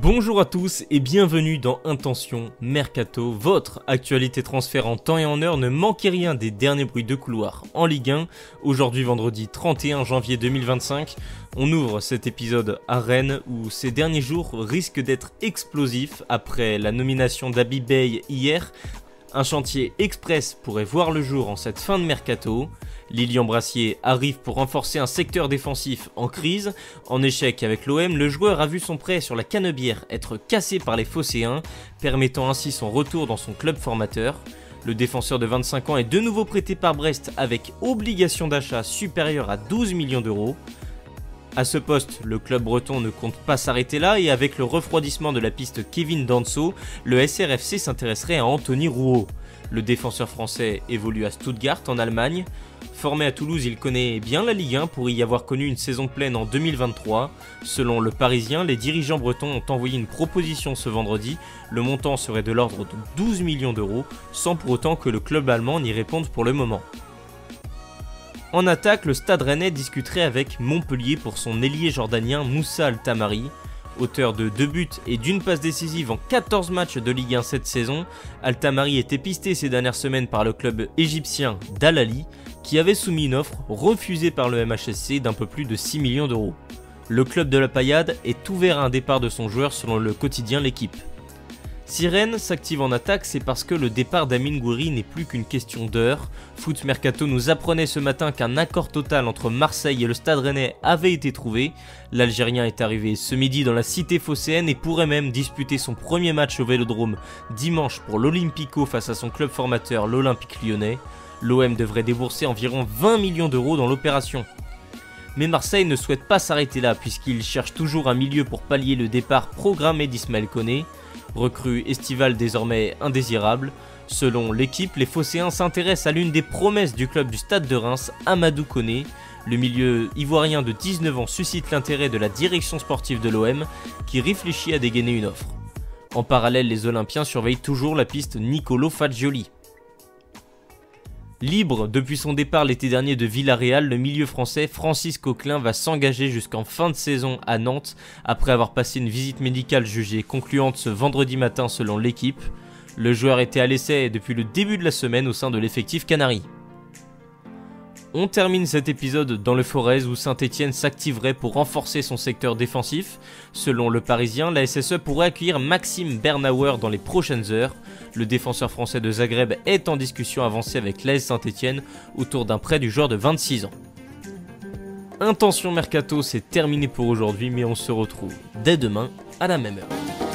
Bonjour à tous et bienvenue dans Intention Mercato, votre actualité transfert en temps et en heure. Ne manquez rien des derniers bruits de couloir en Ligue 1. Aujourd'hui vendredi 31 janvier 2025, on ouvre cet épisode à Rennes où ces derniers jours risquent d'être explosifs après la nomination d'Habib Beye hier. Un chantier express pourrait voir le jour en cette fin de mercato. Lilian Brassier arrive pour renforcer un secteur défensif en crise. En échec avec l'OM, le joueur a vu son prêt sur la Canebière être cassé par les Phocéens, permettant ainsi son retour dans son club formateur. Le défenseur de 25 ans est de nouveau prêté par Brest avec obligation d'achat supérieure à 12 millions d'euros. À ce poste, le club breton ne compte pas s'arrêter là et avec le refroidissement de la piste Kevin Danso, le SRFC s'intéresserait à Anthony Rouault. Le défenseur français évolue à Stuttgart en Allemagne. Formé à Toulouse, il connaît bien la Ligue 1 pour y avoir connu une saison pleine en 2023. Selon le Parisien, les dirigeants bretons ont envoyé une proposition ce vendredi. Le montant serait de l'ordre de 12 millions d'euros, sans pour autant que le club allemand n'y réponde pour le moment. En attaque, le Stade Rennais discuterait avec Montpellier pour son ailier jordanien Moussa Altamari. Auteur de 2 buts et d'une passe décisive en 14 matchs de Ligue 1 cette saison, Altamari était pisté ces dernières semaines par le club égyptien d'Al Ahly, qui avait soumis une offre refusée par le MHSC d'un peu plus de 6 millions d'euros. Le club de la Paillade est ouvert à un départ de son joueur selon le quotidien L'Équipe. Si Rennes s'active en attaque, c'est parce que le départ d'Amine Gouiri n'est plus qu'une question d'heure. Foot Mercato nous apprenait ce matin qu'un accord total entre Marseille et le Stade Rennais avait été trouvé. L'Algérien est arrivé ce midi dans la cité phocéenne et pourrait même disputer son premier match au Vélodrome dimanche pour l'Olympico face à son club formateur l'Olympique Lyonnais. L'OM devrait débourser environ 20 millions d'euros dans l'opération. Mais Marseille ne souhaite pas s'arrêter là puisqu'il cherche toujours un milieu pour pallier le départ programmé d'Ismaël Koné. Recrue estivale désormais indésirable. Selon L'Équipe, les Phocéens s'intéressent à l'une des promesses du club du Stade de Reims, Amadou Koné. Le milieu ivoirien de 19 ans suscite l'intérêt de la direction sportive de l'OM qui réfléchit à dégainer une offre. En parallèle, les Olympiens surveillent toujours la piste Nicolo Fagioli. Libre depuis son départ l'été dernier de Villarreal, le milieu français Francis Coquelin va s'engager jusqu'en fin de saison à Nantes après avoir passé une visite médicale jugée concluante ce vendredi matin selon L'Équipe. Le joueur était à l'essai depuis le début de la semaine au sein de l'effectif Canaries. On termine cet épisode dans le Forez où Saint-Etienne s'activerait pour renforcer son secteur défensif. Selon le Parisien, la SSE pourrait accueillir Maxime Bernauer dans les prochaines heures. Le défenseur français de Zagreb est en discussion avancée avec l'AS Saint-Etienne autour d'un prêt du joueur de 26 ans. Intention Mercato, c'est terminé pour aujourd'hui, mais on se retrouve dès demain à la même heure.